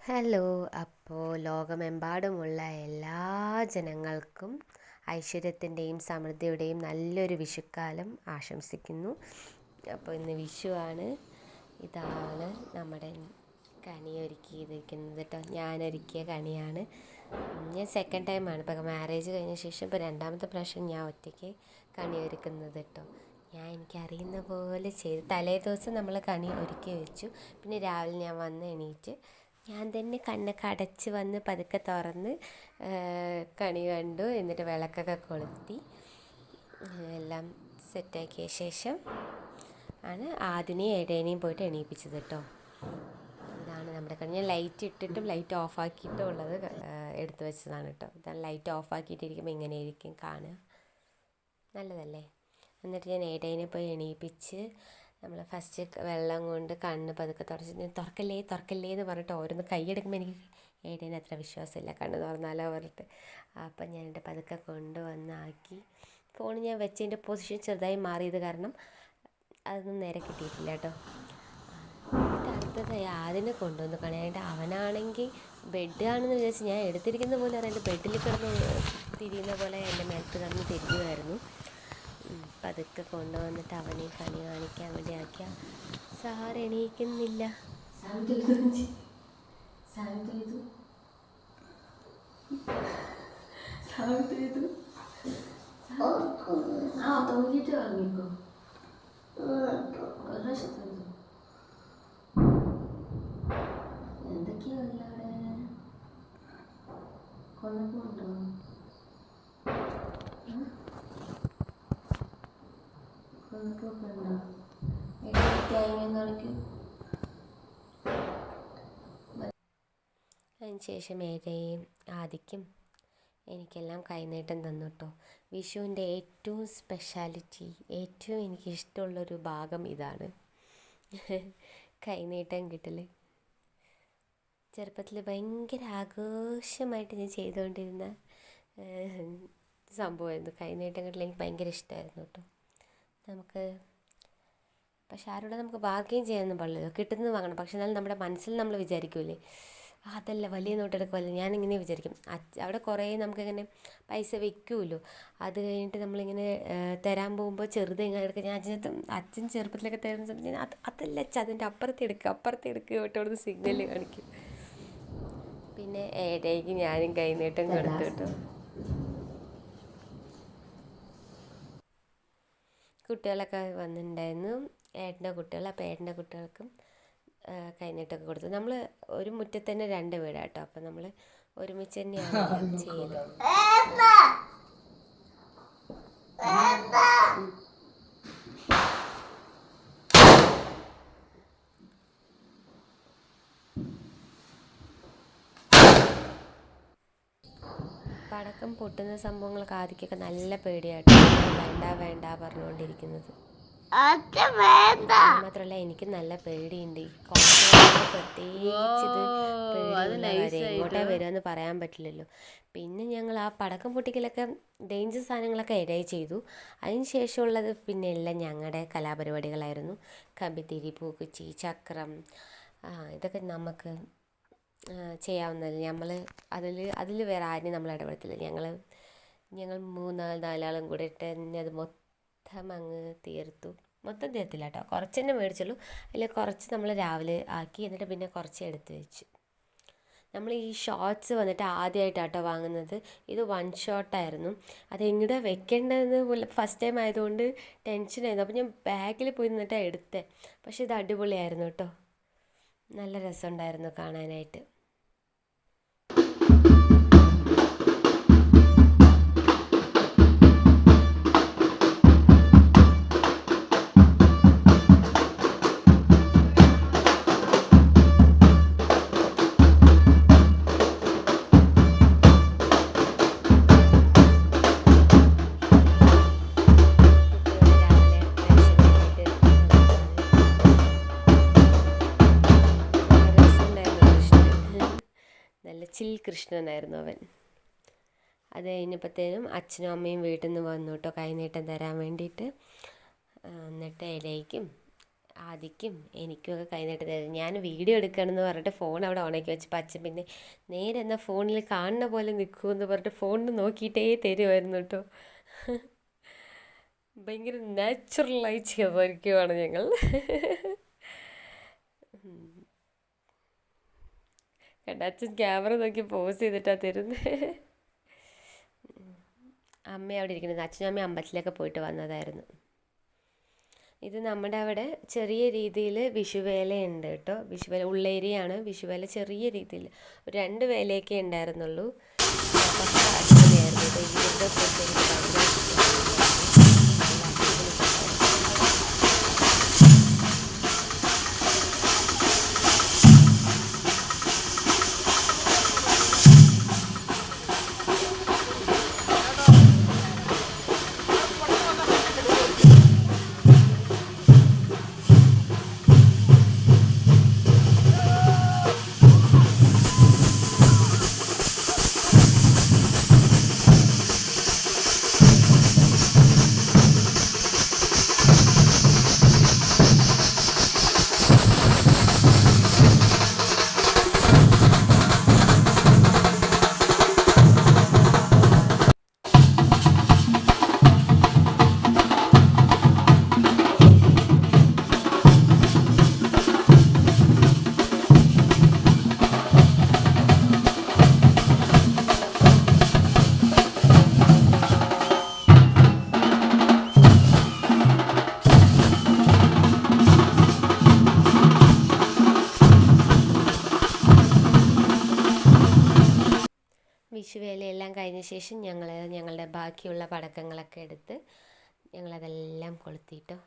Hello. അപ്പോൾ ലോകമെമ്പാടുമുള്ള എല്ലാ ജനങ്ങൾക്കും ഐശ്വര്യത്തിൻ്റെയും സമൃദ്ധിയുടെയും നല്ലൊരു വിഷുക്കാലം ആശംസിക്കുന്നു. അപ്പോൾ ഇന്ന് വിഷുവാണ്. ഇതാണ് നമ്മുടെ കണി ഒരുക്കിയിരിക്കുന്നത് കേട്ടോ. ഞാനൊരുക്കിയ കണിയാണ്. ഞാൻ സെക്കൻഡ് ടൈമാണ് ഇപ്പോൾ മാരേജ് കഴിഞ്ഞ ശേഷം ഇപ്പോൾ രണ്ടാമത്തെ പ്രാവശ്യം ഞാൻ ഒറ്റയ്ക്ക് കണി ഒരുക്കുന്നത് കേട്ടോ. എനിക്കറിയുന്ന പോലെ ചെയ്ത് തലേ ദിവസം നമ്മൾ കണി ഒരുക്കി വെച്ചു. പിന്നെ രാവിലെ ഞാൻ വന്ന് എണീറ്റ് ഞാൻ തന്നെ കണ്ണൊക്കെ അടച്ച് വന്ന് പതുക്കെ തുറന്ന് കണി കണ്ടു. എന്നിട്ട് വിളക്കൊക്കെ കൊളുത്തി എല്ലാം സെറ്റാക്കിയ ശേഷം ആണ് ആദിനെയും ഏടേനെയും പോയിട്ട് എണീപ്പിച്ചത് കേട്ടോ. ഇതാണ് നമ്മുടെ കണി. ഞാൻ ലൈറ്റ് ഇട്ടിട്ടും ലൈറ്റ് ഓഫാക്കിയിട്ടും ഉള്ളത് എടുത്തു വെച്ചതാണ് കേട്ടോ. ഇതാണ് ലൈറ്റ് ഓഫാക്കിയിട്ടിരിക്കുമ്പോൾ ഇങ്ങനെയായിരിക്കും കാണുക. നല്ലതല്ലേ? എന്നിട്ട് ഞാൻ ഏടേനെ പോയി എണീപ്പിച്ച് നമ്മൾ ഫസ്റ്റ് വെള്ളം കൊണ്ട് കണ്ണ് പതുക്കെ തുടച്ച് തുറക്കല്ലേ തുറക്കല്ലേ എന്ന് പറഞ്ഞിട്ട് ഓരോന്ന് കൈയെടുക്കുമ്പോൾ എനിക്ക് ഏടേനെ അത്ര വിശ്വാസമില്ല, കണ്ണ് തുറന്നാലോ പറഞ്ഞിട്ട്. അപ്പം ഞാൻ എൻ്റെ പതുക്കെ കൊണ്ടുവന്നാക്കി. ഫോൺ ഞാൻ വെച്ചതിൻ്റെ പൊസിഷൻ ചെറുതായി മാറിയത് കാരണം അതൊന്നും നേരെ കിട്ടിയിട്ടില്ല കേട്ടോ. എന്നിട്ട് അടുത്തതായി അതിനെ കൊണ്ടുവന്ന് കളയാണ്ട് അവനാണെങ്കിൽ ബെഡ് ആണെന്ന് വിചാരിച്ച് ഞാൻ എടുത്തിരിക്കുന്ന പോലെ അറിയാണ്ട് ബെഡിൽ കിടന്ന് തിരിയുന്ന പോലെ എൻ്റെ മേലത്ത് കിടന്ന് തിരിയുമായിരുന്നു. പതുക്കെ കൊണ്ടുവന്നിട്ട് അവനെ കണി കാണിക്കാൻ വേണ്ടി ആക്കിയ സാർ എണീക്കുന്നില്ല. എന്തൊക്കെയല്ല അവിടെ കൊണ്ടുപോണ്ടോ? അതിനുശേഷം ഏരെയും ആദിക്കും എനിക്കെല്ലാം കൈനീട്ടം തന്നു കേട്ടോ. വിഷുവിൻ്റെ ഏറ്റവും സ്പെഷ്യാലിറ്റി, ഏറ്റവും എനിക്കിഷ്ടമുള്ളൊരു ഭാഗം ഇതാണ്, കൈനീട്ടം കിട്ടൽ. ചെറുപ്പത്തിൽ ഭയങ്കര ആഘോഷമായിട്ട് ഞാൻ ചെയ്തുകൊണ്ടിരുന്ന സംഭവമായിരുന്നു കൈനീട്ടം കിട്ടൽ. എനിക്ക് ഭയങ്കര ഇഷ്ടമായിരുന്നു കേട്ടോ. പക്ഷെ ആരോടെ നമുക്ക് ബാർഗെയിൻ ചെയ്യാനൊന്നും പാടില്ലല്ലോ, കിട്ടുന്നത് വാങ്ങണം. പക്ഷെ എന്നാലും നമ്മുടെ മനസ്സിൽ നമ്മൾ വിചാരിക്കൂലേ, അതല്ല വലിയ നോട്ട് എടുക്കുമല്ലോ, ഞാനിങ്ങനെ വിചാരിക്കും. അവിടെ കുറേ നമുക്കിങ്ങനെ പൈസ വെക്കുമല്ലോ. അത് കഴിഞ്ഞിട്ട് നമ്മളിങ്ങനെ തരാൻ പോകുമ്പോൾ ചെറുത് ഇങ്ങനെ എടുക്കുക. അച്ഛൻ ചെറുപ്പത്തിലൊക്കെ തരുന്ന സമയത്ത് ഞാൻ അതല്ല അച്ഛൻ അതിൻ്റെ അപ്പുറത്ത് എടുക്കുക കേട്ടോ സിഗ്നൽ കാണിക്കും. പിന്നെ ഏടേക്ക് ഞാനും കൈനീട്ടം കൊടുത്തു കേട്ടോ. കുട്ടികളൊക്കെ വന്നിട്ടുണ്ടായിരുന്നു, ഏട്ടൻ്റെ കുട്ടികൾ. അപ്പോൾ ഏട്ടൻ്റെ കുട്ടികൾക്കും കൈനീട്ടമൊക്കെ കൊടുത്തു. നമ്മൾ ഒരു മുറ്റത്ത് തന്നെ 2 വീടാണ് കേട്ടോ. അപ്പോൾ നമ്മൾ ഒരുമിച്ച് തന്നെയാണ് ചെയ്യല്. പടക്കം പൊട്ടുന്ന സംഭവങ്ങളൊക്കെ ആദ്യമൊക്കെ നല്ല പേടിയാട്ടോ, വേണ്ട വേണ്ട പറഞ്ഞുകൊണ്ടിരിക്കുന്നത്. മാത്രമല്ല എനിക്ക് നല്ല പേടിയുണ്ട്. ഈ പ്രത്യേകിച്ച് ഇത് പേടിയുള്ള കാര്യം, എങ്ങോട്ടാ വരികയെന്ന് പറയാൻ പറ്റില്ലല്ലോ. പിന്നെ ഞങ്ങൾ ആ പടക്കം പൊട്ടിക്കലൊക്കെ ഡേഞ്ചർ സാധനങ്ങളൊക്കെ ഇടയിൽ ചെയ്തു. അതിന് ശേഷമുള്ളത് പിന്നെ എല്ലാം ഞങ്ങളുടെ കലാപരിപാടികളായിരുന്നു. കമ്പിത്തിരി, പൂക്കുച്ചി, ചക്രം, ഇതൊക്കെ നമുക്ക് ചെയ്യാവുന്നത്. അതിൽ വേറെ ആരെയും നമ്മൾ ഇടപെടത്തില്ല. ഞങ്ങൾ 3-4 കൂടെ ഇട്ട് അത് മൊത്തം അങ്ങ് തീർത്തു. മൊത്തം തീർത്തില്ല കേട്ടോ, കുറച്ച് തന്നെ മേടിച്ചുള്ളൂ. അതിൽ കുറച്ച് നമ്മൾ രാവിലെ ആക്കി, എന്നിട്ട് പിന്നെ കുറച്ച് എടുത്ത് വെച്ചു. നമ്മൾ ഈ ഷോർട്സ് വന്നിട്ട് ആദ്യമായിട്ടാട്ടോ വാങ്ങുന്നത്. ഇത് 1 ഷോട്ടായിരുന്നു. അതെങ്ങടെ വെക്കേണ്ടതെന്ന് പോലെ ഫസ്റ്റ് ടൈം ആയതുകൊണ്ട് ടെൻഷനായിരുന്നു. അപ്പോൾ ഞാൻ ബാഗിൽ പോയി നിന്നിട്ടാണ് എടുത്തത്. പക്ഷേ ഇത് അടിപൊളിയായിരുന്നു കേട്ടോ, നല്ല രസമുണ്ടായിരുന്നു കാണാനായിട്ട്. ചിൽ കൃഷ്ണനായിരുന്നു അവൻ. അത് കഴിഞ്ഞപ്പോഴത്തേനും അച്ഛനും അമ്മയും വീട്ടിൽ നിന്ന് വന്നു കേട്ടോ കൈനീട്ടം തരാൻ വേണ്ടിയിട്ട്. എന്നിട്ട് ഇലയ്ക്കും ആദിക്കും എനിക്കുമൊക്കെ കൈനീട്ടം തരും. ഞാൻ വീഡിയോ എടുക്കണമെന്ന് പറഞ്ഞിട്ട് ഫോൺ അവിടെ ഉണക്കി വെച്ചപ്പോൾ അച്ഛൻ പിന്നെ നേരെ എന്നാൽ ഫോണിൽ കാണുന്ന പോലെ നിൽക്കുമെന്ന് പറഞ്ഞിട്ട് ഫോണിൽ നോക്കിയിട്ടേ തരുമായിരുന്നു കേട്ടോ. ഭയങ്കര നാച്ചുറലായി ചെയ്തിരിക്കുവാണ് ഞങ്ങൾ. കണ്ട അച്ഛൻ ക്യാമറ നോക്കി പോസ് ചെയ്തിട്ടാണ് തരുന്നത്. അമ്മ അവിടെ ഇരിക്കുന്നത്. അച്ഛനും അമ്മയും അമ്പലത്തിലൊക്കെ പോയിട്ട് വന്നതായിരുന്നു. ഇത് നമ്മുടെ അവിടെ ചെറിയ രീതിയിൽ വിഷുവേലയുണ്ട് കേട്ടോ. വിഷുവേല ഉള്ളേരിയാണ്. വിഷുവേല ചെറിയ രീതിയിൽ ഒരു 2 വേലയൊക്കെ ഉണ്ടായിരുന്നുള്ളൂ. പക്ഷേ അടിപൊളിയായിരുന്നു കേട്ടോ. ഇവരുടെ ഫുഡ് എനിക്ക് ഭയങ്കര വിഷുവേലയെല്ലാം കഴിഞ്ഞ ശേഷം ഞങ്ങളുടെ ബാക്കിയുള്ള പടക്കങ്ങളൊക്കെ എടുത്ത് ഞങ്ങളതെല്ലാം കൊളുത്തിയിട്ടോ.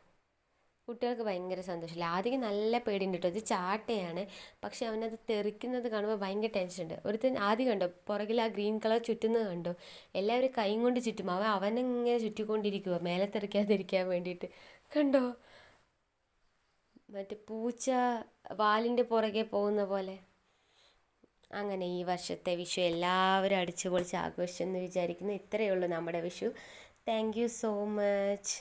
കുട്ടികൾക്ക് ഭയങ്കര സന്തോഷമില്ല. ആദ്യം നല്ല പേടിയുണ്ട് കേട്ടോ. ഇത് ചാട്ടയാണ്, പക്ഷെ അവനത് തെറിക്കുന്നത് കാണുമ്പോൾ ഭയങ്കര ടെൻഷനുണ്ട്. ഒരുത്തൻ ആദ്യം കണ്ടോ പുറകിൽ ആ ഗ്രീൻ കളർ ചുറ്റുന്നത് കണ്ടോ? എല്ലാവരും കൈ കൊണ്ട് ചുറ്റും. അവനിങ്ങനെ ചുറ്റിക്കൊണ്ടിരിക്കുക മേലെ തെറിക്കാതിരിക്കാൻ വേണ്ടിയിട്ട്. കണ്ടോ മറ്റേ പൂച്ച വാലിൻ്റെ പുറകെ പോകുന്ന പോലെ. അങ്ങനെ ഈ വർഷത്തെ വിഷു എല്ലാവരും അടിച്ചു പൊളിച്ച് ആഘോഷിച്ചെന്ന് വിചാരിക്കുന്നു. ഇത്രയേ ഉള്ളൂ നമ്മുടെ Vishu. Thank you so much.